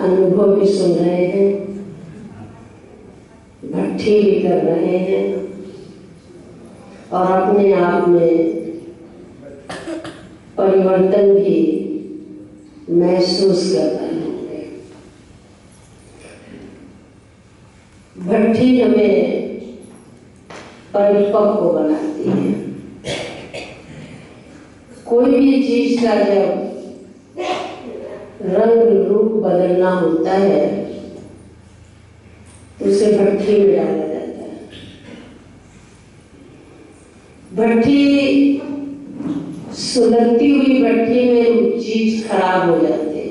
अनुभव भी सुन रहे हैं, भट्ठी भी कर रहे हैं और अपने आप में परिवर्तन भी महसूस कर रहे होंगे। भट्ठी हमें परिपक्व बनाती है। कोई भी चीज का जब रंग रूप बदलना होता है तो उसे भट्ठी में डाला जाता है। भट्ठी सुलगती हुई भट्ठी में चीज खराब हो जाती है,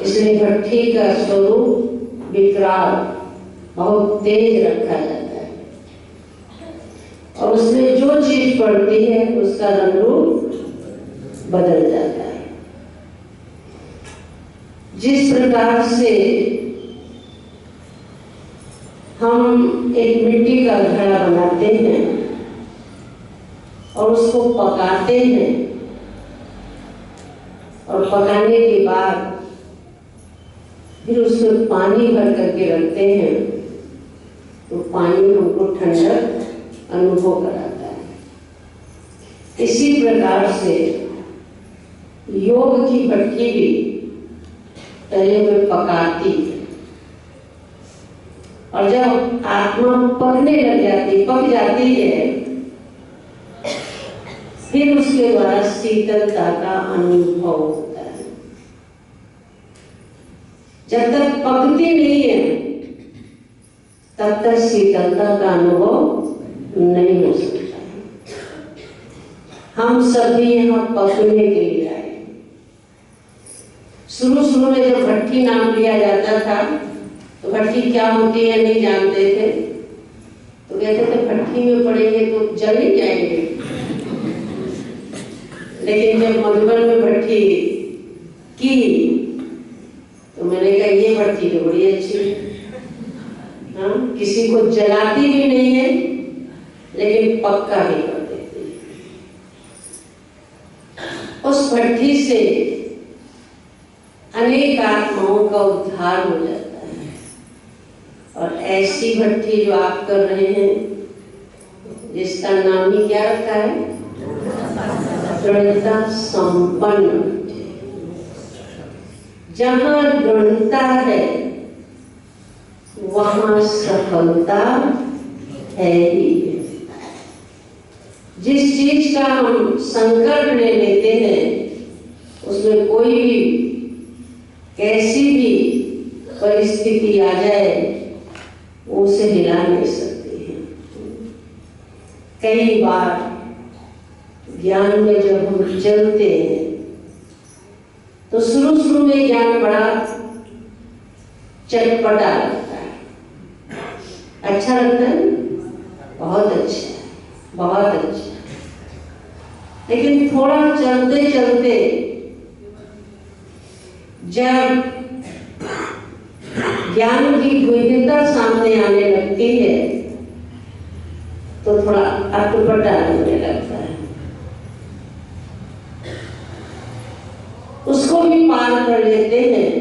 इसलिए भट्ठी का स्वरूप विकराल बहुत तेज रखा जाता है और उसमें जो चीज पड़ती है उसका रंग रूप बदल जाता है। जिस प्रकार से हम एक मिट्टी का घड़ा बनाते हैं और उसको पकाते हैं और पकाने के बाद फिर उसमें पानी भर करके रखते हैं तो पानी हमको ठंडक अनुभव कराता है। इसी प्रकार से योग की भट्ठी भी तले में पकाती है और जब आत्मा पकने लग जाती, पक जाती है, फिर उसके द्वारा शीतलता का अनुभव होता है। जब तक पकती नहीं है तब तक शीतलता का अनुभव नहीं हो सकता है। हम सभी यहाँ पकने के लिए आए। शुरू में जब भट्ठी नाम लिया जाता था तो भट्ठी क्या होती है नहीं जानते थे, तो कहते थे भट्ठी में पड़ेंगे तो जल ही जाएंगे। लेकिन जब मधुबन में भट्ठी की तो मैंने कहा ये भट्ठी तो बड़ी अच्छी है, हाँ, किसी को जलाती भी नहीं है लेकिन पक्का भी कर देती है। उस भट्ठी से अनेक आत्माओं का उद्धार हो जाता है और ऐसी भट्ठी जो आप कर रहे हैं जिसका नाम ही क्या रखा है, दृढ़ता संपन्न भट्ठी। जहां दृढ़ता है वहां सफलता है ही। जिस चीज का हम संकल्प ले लेते हैं उसमें कोई भी कैसी भी परिस्थिति आ जाए उसे हिला नहीं सकती है। कई बार ज्ञान में जब हम चलते हैं तो शुरू में ज्ञान बड़ा चटपटा लगता है, अच्छा लगता है, बहुत अच्छा है, बहुत अच्छा। लेकिन थोड़ा चलते चलते जब ज्ञान की गहनता सामने आने लगती है तो थोड़ा अटपटा लगने लगता है। उसको भी पार कर लेते हैं।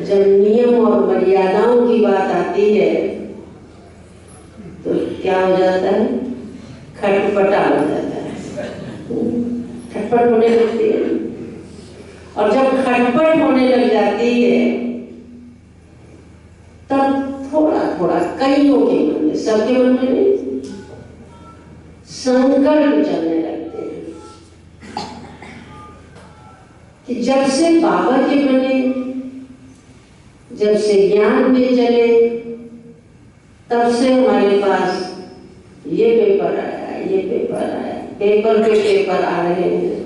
जब नियम और मर्यादाओं की बात आती है तो क्या हो जाता है, खटपटा हो जाता है, खटपट होने लगती है। और जब खटपट होने लग जाती है तब थोड़ा थोड़ा कईयों के मन में, सबके मन में नहीं, संकल्प चलने लगते हैं कि जब से बाबा के बने, जब से ज्ञान में चले, तब से हमारे पास ये पेपर आया, ये पेपर आया, पेपर पे पेपर आ रहे हैं।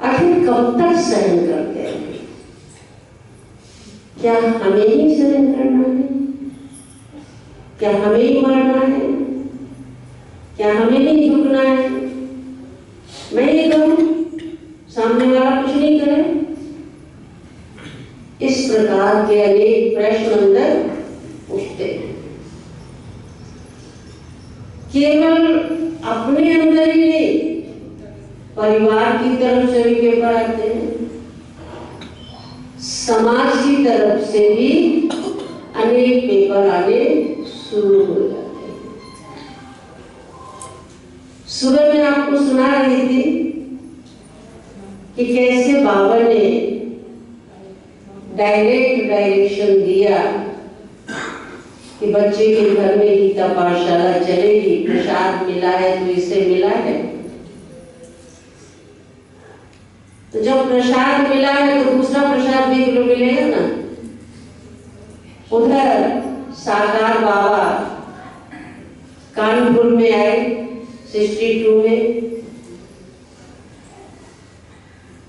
आखिर कब तक सहन करते हैं? क्या हमें ही सहन करना है? क्या हमें ही मरना है? क्या हमें ही झुकना है? मैं ये करूं, सामने वाला कुछ नहीं करे? इस प्रकार के अनेक प्रश्न अंदर उठते हैं। केवल अपने अंदर ही नहीं, परिवार की तरफ से भी पेपर आते हैं, समाज की तरफ से भी अनेक पेपर आने शुरू हो जाते हैं। सुबह मैं आपको सुना रही थी कि कैसे बाबा ने डायरेक्शन दिया कि बच्चे के घर में गीता पाठशाला चलेगी, प्रसाद मिला है तो इसे मिला है, तो जब प्रसाद मिला है तो दूसरा प्रसाद भी तो मिलेगा ना। उधर साकार बाबा कानपुर में आए 62 में,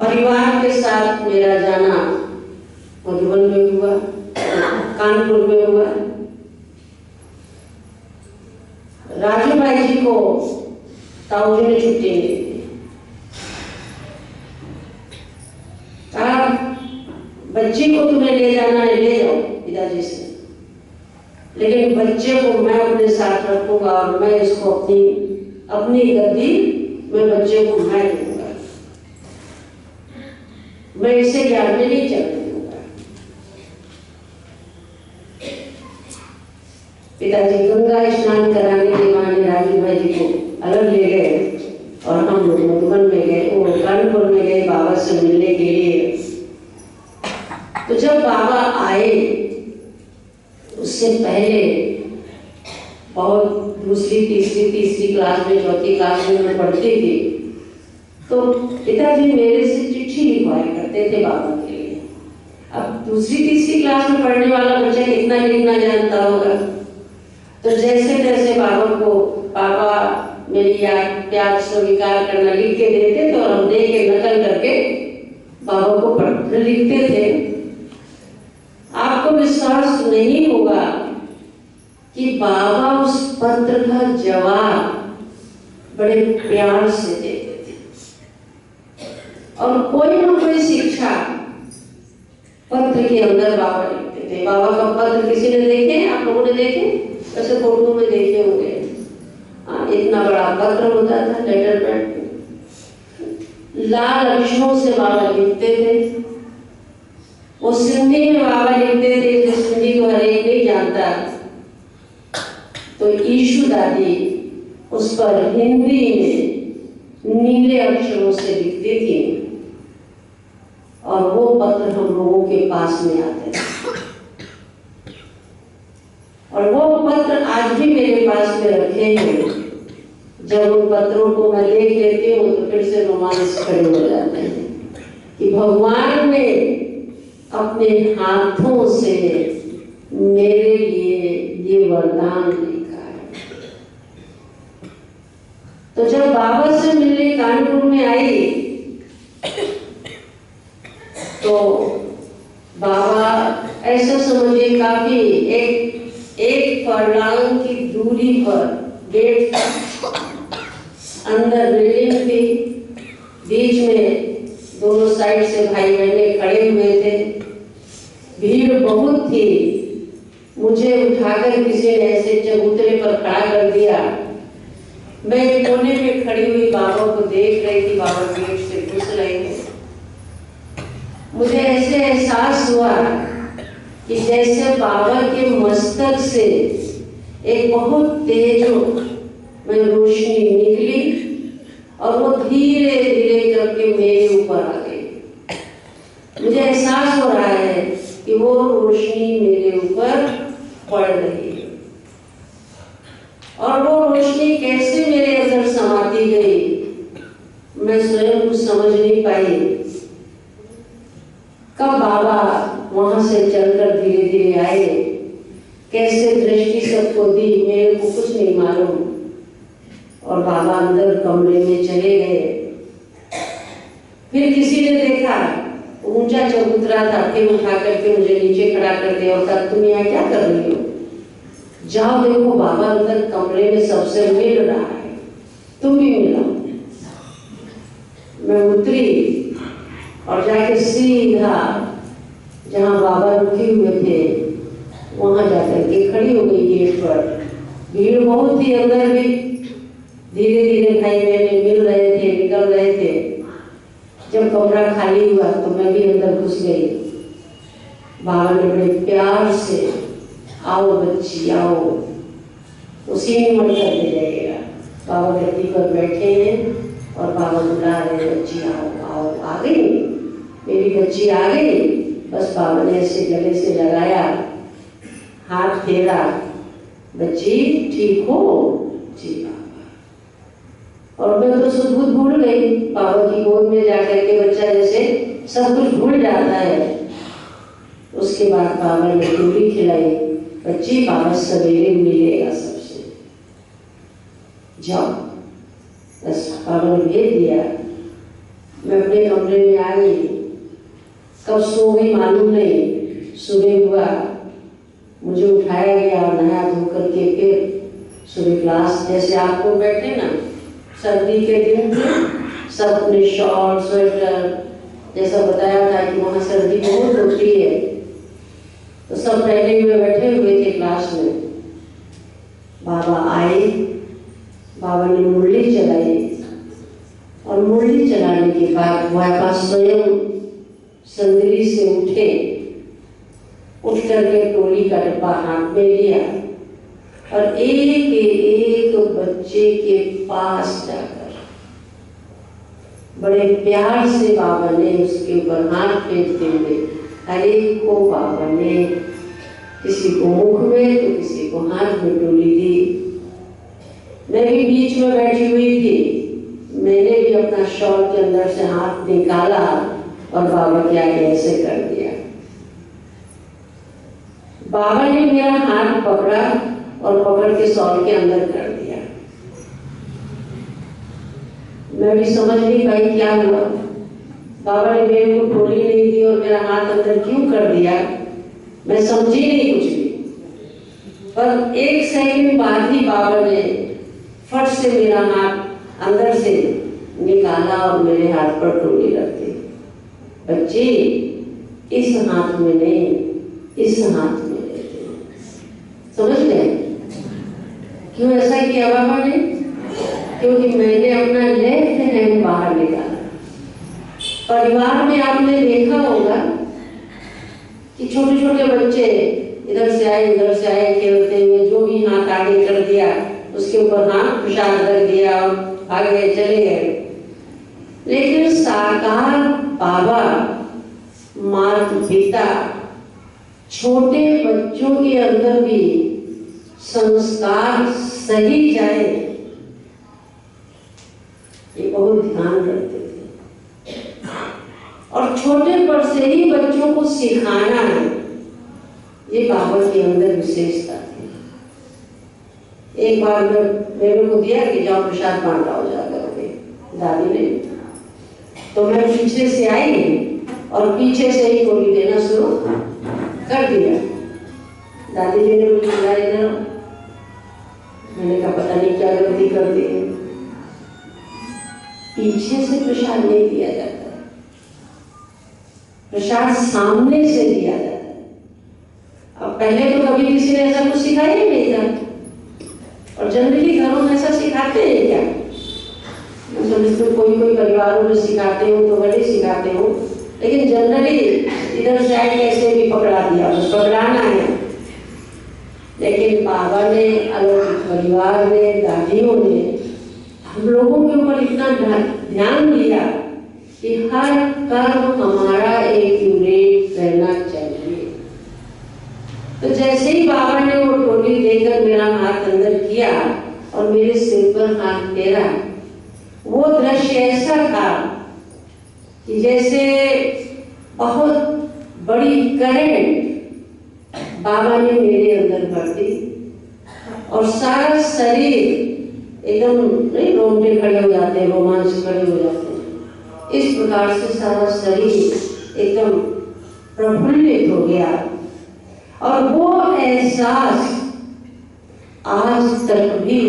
परिवार के साथ मेरा जाना मधुबन में हुआ, कानपुर में हुआ। राजू भाई जी को ताऊजी ने छुट्टी नहीं दी, कहा बच्ची को तुम्हें ले जाना है ले जाओ पिताजी से, लेकिन बच्चे को मैं अपने साथ रखूंगा और मैं इसको अपनी गद्दी में बच्चे को मैं दूंगा, मैं इसे ज्ञान में नहीं चलने दूंगा। पिताजी गंगा स्नान कराने के बहाने राजू भाई जी को अलग ले गए और हम लोग मधुबन में गए, वो कानपुर में गए बाबा से मिलने के लिए। तो जब बाबा आए उससे पहले बहुत दूसरी तीसरी क्लास में, चौथी क्लास में मैं पढ़ती थी, तो पिताजी मेरे से चिट्ठी लिखवाया करते थे बाबा के लिए। अब दूसरी तीसरी क्लास में पढ़ने वाला बच्चा कितना लिखना जानता होगा, तो जैसे तैसे बाबा को पापा मेरी याद प्यार स्वीकार करना लिख के देते थे और हम देख के नकल करके बाबा को पढ़ लिखते थे। आपको विश्वास नहीं होगा कि बाबा उस पत्र का जवाब बड़े प्यार से देते थे और कोई ना कोई शिक्षा पत्र के अंदर बाबा लिखते थे। बाबा का पत्र किसी ने देखे? आप लोगों ने देखे? वैसे फोटो में देखे होंगे। इतना बड़ा पत्र होता था, लेटर पैड, लाल अक्षरों से बाबा लिखते थे। वो सिंधी में बाबा लिखते थे, सिंधी को हर एक नहीं जानता, तो ईशु दादी उस पर हिंदी में नीले अक्षरों से लिखती थी और वो पत्र हम लोगों के पास में आते थे। और वो पत्र आज भी मेरे पास में रखे हैं। जब उन पत्रों को मैं देख लेती हूँ तो फिर से रोमांस खड़े हो जाते हैं कि भगवान ने अपने हाथों से मेरे लिए ये वरदान लिखा है। तो जब बाबा से मिलने कानपुर में आई तो बाबा ऐसा समझिए काफी एक फरलांग की दूरी पर गेट अंदर बिल्डिंग थी, बीच में दोनों साइड से भाई बहने खड़े हुए थे, भीड़ बहुत थी। मुझे उठाकर किसी ने ऐसे चबूतरे पर खड़ा कर दिया। मैं कोने में खड़ी हुई बाबा को देख रही थी, बाबा गेट से घुस रहे थे। मुझे ऐसे एहसास हुआ कि जैसे बाबा के मस्तक से एक बहुत तेज में रोशनी निकली और वो धीरे धीरे करके मेरे ऊपर आ गई। मुझे एहसास हो रहा है कि वो रोशनी मेरे ऊपर पड़ रही है और वो रोशनी कैसे मेरे अंदर समाती गई मैं स्वयं कुछ समझ नहीं पाई। कब बाबा वहां से चलकर धीरे धीरे आए, कैसे दृष्टि सबको दी, मेरे को कुछ नहीं मालूम। और बाबा अंदर कमरे में चले गए। फिर किसी ने देखा, ऊंचा चबूतरा था, फिर उठा करके मुझे नीचे खड़ा कर दिया और कहा तुम यहाँ क्या कर रही हो? जाओ देखो बाबा अंदर कमरे में सबसे मिल रहा है, तुम भी मिलो। मैं उतरी और जाके सीधा जहाँ बाबा रुके हुए थे वहां जाकर के खड़ी हो गई गेट पर। भीड़ बहुत थी, अंदर भी धीरे धीरे भाई बहने मिल रहे थे, निकल रहे थे। जब कमरा खाली हुआ तो मैं भी अंदर घुस गई बाबा ने बड़े प्यार से, आओ बच्ची आओ, उसी में मन कर दे जाएगा। बाबा गद्दी पर बैठे हैं और बाबा बुला रहे, बच्ची आओ आओ। आ गई मेरी बच्ची, आ गई। बस बाबा ने ऐसे गले से लगाया, हाथ फेरा, बच्ची ठीक हो? जी बाबा। और मैं तो सब कुछ भूल गई, बाबा की गोद में जाकर के बच्चा जैसे सब कुछ भूल जाता है। उसके बाद बाबा ने पूरी खिलाई, बच्ची बाबा सवेरे मिलेगा सबसे, जाओ। बस बाबा ने भेज दिया। मैं अपने कमरे में आ गई, कब सो गई मालूम नहीं। सुबह हुआ, मुझे उठाया गया, नहा धो करके फिर सुबह क्लास। जैसे आपको बैठे ना सर्दी के दिन में सब अपने शॉल स्वेटर, जैसा बताया था कि वहाँ सर्दी बहुत होती है, तो सब पहले हुए बैठे हुए थे क्लास में। बाबा आए, बाबा ने मुरली चलाई और मुरली चलाने के बाद बाबा स्वयं संदली से उठे, उठ करके टोली का डब्बा हाथ में लिया और एक एक बच्चे के पास जाकर बड़े प्यार से बाबा ने उसके ऊपर हाथ फेरते हुए हर एक को बाबा ने, किसी को मुख में तो किसी को हाथ में टोली दी। मैं भी बीच में बैठी हुई थी, मैंने भी अपना शॉल के अंदर से हाथ निकाला और बाबा के आगे ऐसे कर दिया। बाबा ने मेरा हाथ पकड़ा और पकड़ के शॉल के अंदर कर दिया। मैं भी समझ नहीं पाई क्या हुआ, बाबा ने मेरे को टोली नहीं दी और मेरा हाथ अंदर क्यों कर दिया, मैं समझी नहीं कुछ भी। पर एक सेकंड बाद ही बाबा ने फट से मेरा हाथ अंदर से निकाला और मेरे हाथ पर टोली रख दी। बच्ची इस हाथ में नहीं, इस हाथ में लेते। समझ गए क्यों ऐसा किया बाबा ने? क्योंकि मैंने अपना लेफ्ट हैंड बाहर निकाला। परिवार में आपने देखा होगा कि छोटे छोटे बच्चे इधर से आए खेलते हुए, जो भी हाथ आगे कर दिया उसके ऊपर हाथ प्रसाद रख दिया और आगे चले गए। लेकिन साकार बाबा माता पिता छोटे बच्चों के अंदर भी संस्कार सही जाए, ये बहुत ध्यान रखते थे। और छोटे पर से ही बच्चों को सिखाना है, ये बाबा के अंदर विशेषता थी। एक बार मेरे को दिया कि जाओ प्रसाद बांटा हो जा करोगे, दादी ने। तो मैं पीछे से आई और पीछे से ही गोली देना शुरू कर दिया। दादी जी ने मुझे बुलाया इधर, मैंने कहा पता नहीं क्या गलती कर दी है। पीछे से प्रसाद नहीं दिया जाता, प्रसाद सामने से दिया जाता है। अब पहले तो कभी किसी ने ऐसा कुछ सिखाया ही नहीं था, और जनरली घरों में ऐसा सिखाते हैं क्या? मतलब कोई परिवारों में सिखाते हो तो बड़े सिखाते हो, लेकिन जनरली इधर से आए कैसे भी पकड़ा दिया, बस पकड़ाना है। लेकिन बाबा ने, अलौकिक परिवार ने, दादियों ने हम लोगों के ऊपर इतना ध्यान दिया कि हर कर्म हमारा एक्यूरेट रहना चाहिए। तो जैसे ही बाबा ने वो टोली देकर मेरा हाथ अंदर किया और मेरे सिर पर हाथ फेरा, वो दृश्य ऐसा था कि जैसे बहुत बड़ी करंट बाबा ने मेरे अंदर भर दी और सारा शरीर एकदम, नहीं रोंगटे खड़े हो जाते हैं, रोमांच खड़े हो जाते हैं, इस प्रकार से सारा शरीर एकदम प्रफुल्लित हो गया। और वो एहसास आज तक भी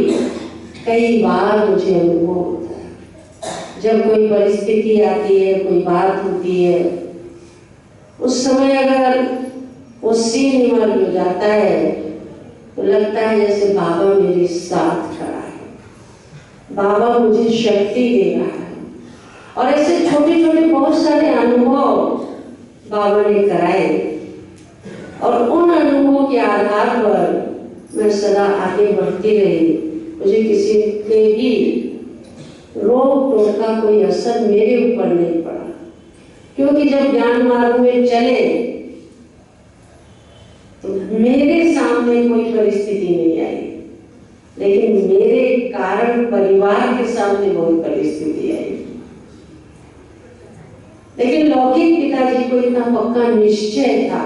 कई बार मुझे अनुभव होता है। जब कोई परिस्थिति आती है, कोई बात होती है, उस समय अगर वो सीन निमर हो जाता है तो लगता है जैसे बाबा मेरे साथ खड़ा है, बाबा मुझे शक्ति दे रहा है। और ऐसे छोटे छोटे बहुत सारे अनुभव बाबा ने कराए। और उन अनुभवों के आधार पर मैं सदा आगे बढ़ती रही। मुझे किसी के भी रोक टोक का कोई असर मेरे ऊपर नहीं पड़ा, क्योंकि जब ज्ञान मार्ग में चले तो मेरे सामने कोई परिस्थिति नहीं आई, लेकिन मेरे कारण परिवार के सामने बहुत परिस्थिति आई। लेकिन लौकिक पिताजी को इतना पक्का निश्चय था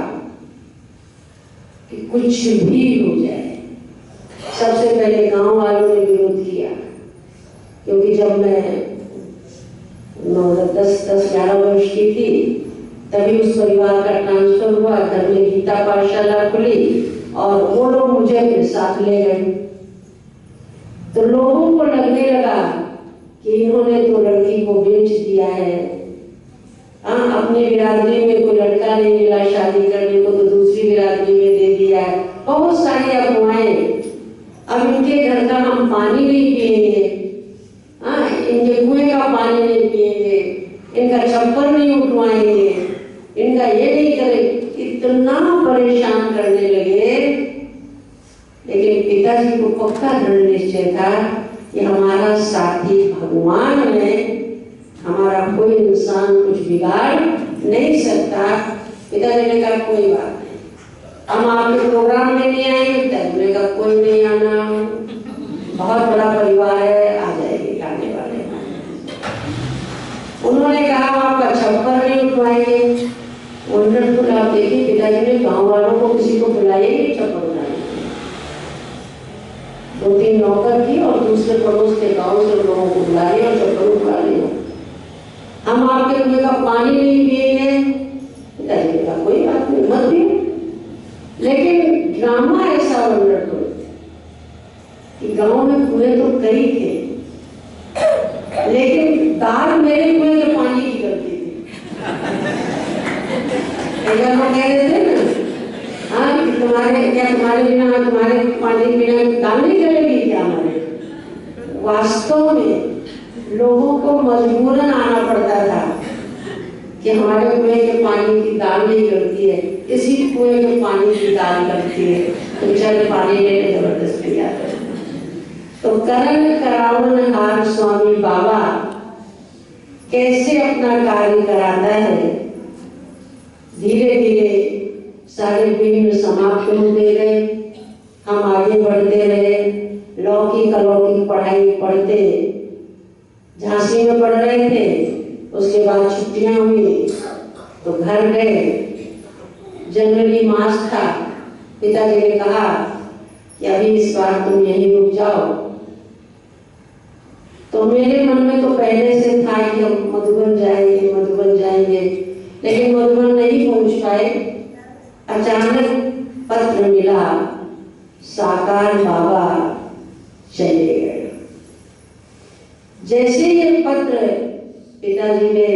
कि कुछ भी हो जाए। सबसे पहले गांव वालों ने विरोध किया, क्योंकि जब मैं 10-11 वर्ष की थी तभी उस परिवार का ट्रांसफर हुआ, घर में गीता पाठशाला खुली और वो लोग मुझे अपने साथ ले गए। तो लोगों को लगने लगा कि इन्होंने तो लड़की को बेच दिया है। अपनी बिरादरी में कोई लड़का नहीं मिला शादी करने को तो दूसरी बिरादरी में दे दिया है। बहुत सारी अफवाहें। अब इनके घर का हम पानी नहीं पिएंगे, इनके कुएं का पानी नहीं पिएंगे, इनका छप्पर नहीं उठवाएंगे, इनका ये नहीं करें, इतना परेशान करने लगे। लेकिन पिताजी को पक्का दृढ़ निश्चय था कि हमारा साथी भगवान है, हमारा कोई इंसान कुछ बिगाड़ नहीं सकता। पिताजी ने कहा कोई बात नहीं, हम आपके प्रोग्राम में नहीं आएंगे। तब का कोई नहीं आना, बहुत बड़ा परिवार है, आ जाएंगे खाने वाले। उन्होंने कहा आपका छप्पर नहीं उठवाएंगे। वंडरफुल, आप देखिए पिताजी ने गांव वालों को किसी को बुलाया नहीं छप्पर उठाने। 2-3 नौकर थी और दूसरे पड़ोस के गांव से लोगों को बुला लिया और छप्पर उठवा लिया। हम आपके कुएं का पानी नहीं पिएंगे। पिताजी ने कहा कोई बात नहीं, मत पियो। लेकिन ड्रामा ऐसा वंडरफुल कि गांव में कुएं तो कई थे, लेकिन दाल मेरे कुएं के पानी की करती थी। लोग कह रहे थे ना, हाँ कि तुम्हारे बिना तुम्हारे पानी बिना दाल नहीं चलेगी क्या हमारे। वास्तव में लोगों को मजबूरन आना पड़ता था कि हमारे कुएं के पानी की दाल नहीं करती है, इसी कुएं के पानी की दाल करती है, तो चल पानी लेने जबरदस्ती आता है। तो करण करावन हार स्वामी बाबा कैसे अपना कार्य कराता है। धीरे धीरे सारे विघ्न समाप्त होते गए, हम आगे बढ़ते रहे। लौकिक अलौकिक पढ़ाई पढ़ते, झांसी में पढ़ रहे थे। उसके बाद छुट्टियां हुई तो घर गए। जनवरी मास था। पिताजी ने कहा कि अभी इस बार तुम यहीं रुक जाओ। तो मेरे मन में तो पहले से था कि हम मधुबन जाएंगे, मधुबन जाएंगे, लेकिन मधुबन नहीं पहुंच पाए। अचानक पत्र मिला, साकार बाबा चले गए। जैसे ये पत्र पिताजी ने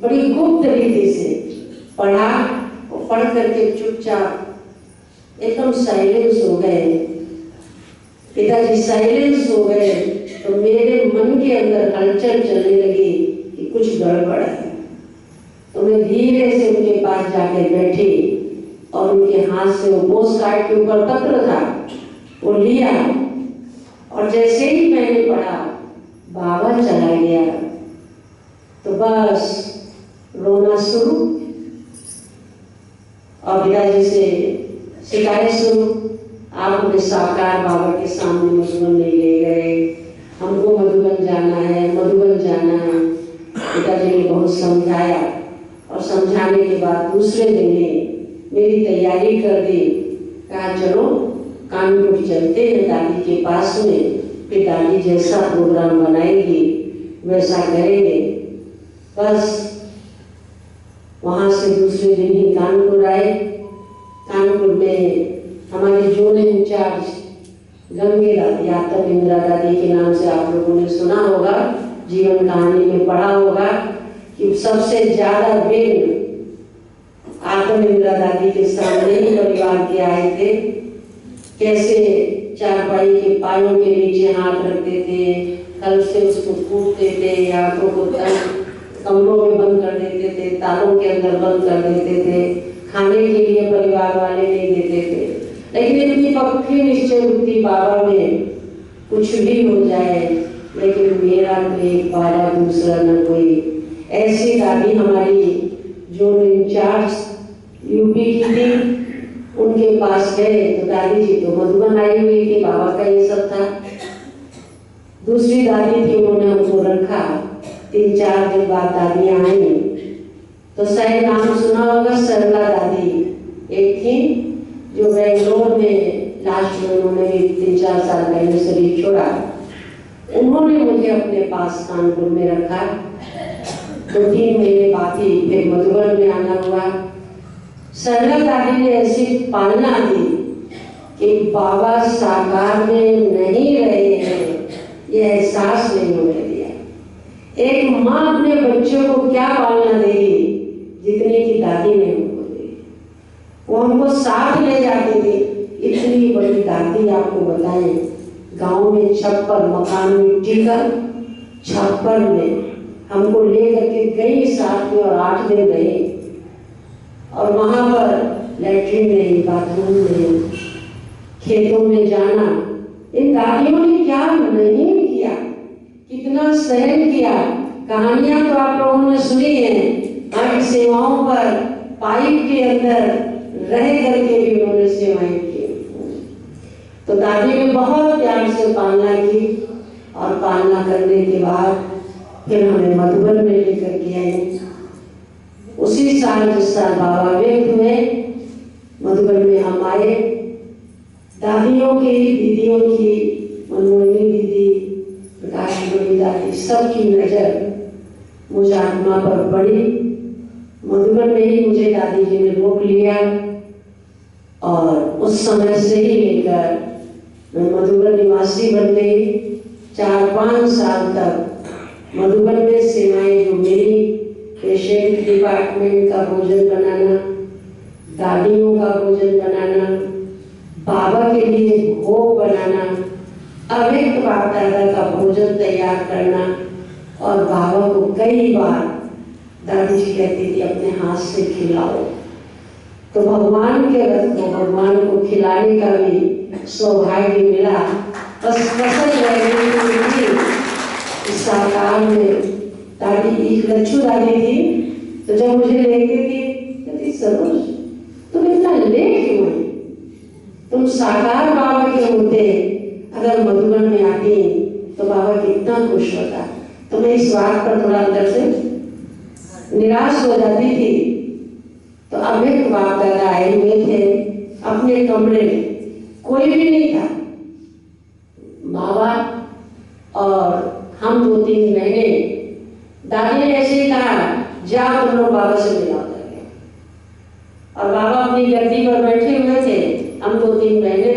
बड़ी गुप्त रीति से पढ़ा और पढ़ करके चुपचाप एकदम साइलेंस हो गए। पिताजी साइलेंस हो गए तो मेरे मन के अंदर हलचल चलने लगी कि कुछ गड़बड़ है। तो मैं धीरे से उनके पास जाके बैठी और उनके हाथ से वो पोस्ट कार्ड के ऊपर पत्र था वो लिया, और जैसे ही मैंने पढ़ा बाबा चला गया तो बस रोना शुरू और पिताजी से शिकायत शुरू। आप हमें साकार बाबा के सामने मधुबन नहीं ले गए, हमको मधुबन जाना है, मधुबन जाना है। पिताजी ने बहुत समझाया और समझाने के बाद दूसरे दिन मेरी तैयारी कर दी। कहा चलो कानपुर चलते हैं दादी के पास में, फिर दादी जैसा प्रोग्राम बनाएगी वैसा करेंगे। बस वहाँ से दूसरे दिन ही कानपुर आए। कानपुर में हमारी जोन इंचार्ज गंगेला यादव इंदिरा दादी के नाम से आप लोगों ने सुना होगा, जीवन कहानी में पढ़ा होगा कि सबसे ज्यादा विघ्न आत्म इंदिरा दादी के सामने ही परिवार के आए थे। कैसे चारपाई के पायों के नीचे हाथ रखते थे, कल से उसको कूटते थे, आंखों को कमरों में बंद कर देते थे, तालों के अंदर बंद कर देते थे, खाने के लिए परिवार वाले नहीं देते थे, लेकिन इतनी पक्की निश्चय बुद्धि बाबा में कुछ भी हो जाए, लेकिन मेरा तो एक बाबा दूसरा न कोई। ऐसी दादी हमारी जो इंचार्ज यूपी की थी, उनके पास गए तो दादी जी तो मधुबन आई हुई थी, बाबा का ये सब था। दूसरी दादी थी, उन्होंने हमको रखा। 3-4 दिन बाद दादियाँ आई तो शायद नाम सुना होगा, सरला दादी एक थी जो बेंगलोर में लास्ट में उन्होंने 3-4 साल पहले शरीर छोड़ा। उन्होंने मुझे अपने पास कानपुर में रखा। 2-3 महीने बाद ही फिर मधुबन में आना हुआ। सरला दादी ने ऐसी पालना दी कि बाबा साकार में नहीं रहे हैं ये एहसास नहीं होने दिया। एक माँ अपने बच्चों को क्या पालना देगी जितने की दादी ने हमको दी। वो हमको साथ ले जाती थी। इतनी बड़ी दादी आपको बताएं, गांव में छप्पर मकान मिट्टी का, छप्पर में हमको ले करके गई साथ में और 8 दिन रहे। और वहां पर लैट्रिन नहीं, बाथरूम नहीं, खेतों में जाना। इन दादियों ने क्या नहीं किया, कितना सहन किया। कहानियां तो आप लोगों ने सुनी है, हर सेवाओं पर पाइप के अंदर रह करके भी उन्होंने सेवाएं की। तो दादी ने बहुत प्यार से पालना की और पालना करने के बाद फिर हमें मधुबन में लेकर के आई। उसी साल जिस साल बाबा व्यक्त हुए, मधुबन में हम आए। दादियों की, दीदियों की, मनमोहिनी दीदी, प्रकाश बड़ी दादी, सबकी नजर मुझ आत्मा पर पड़ी। मधुबन में ही मुझे दादी जी ने रोक लिया और उस समय से ही लेकर मैं मधुबन निवासी बन गई। 4-5 साल तक मधुबन में सेवाएं जो मेरी, पेशेंट डिपार्टमेंट का भोजन बनाना, दादियों का भोजन बनाना, बाबा के लिए भोग बनाना, अव्यक्त बाप दादा का भोजन तैयार करना। और बाबा को कई बार दादी जी कहती थी अपने हाथ से खिलाओ। तो भगवान के रथ को, भगवान को खिलाने का भी सौभाग्य मिला। बस पसंद रही इस साकार में। दादी एक लच्छू दादी थी, तो जब मुझे देखती थी कहती सरोज तुम इतना लेट क्यों आई? तुम साकार बाबा के होते अगर मधुबन में आती तो बाबा कितना खुश होता। तो मैं इस बात पर थोड़ा अंदर से निराश हो जाती थी। तो अब एक बाप दादा आए हुए थे अपने कमरे में, कोई भी नहीं था, बाबा और हम 2-3 महीने। दादी ने ऐसे ही कहा जाओ तुम लोग बाबा से मिलाओ करके। और बाबा अपनी गद्दी पर बैठे हुए थे, हम 2-3 महीने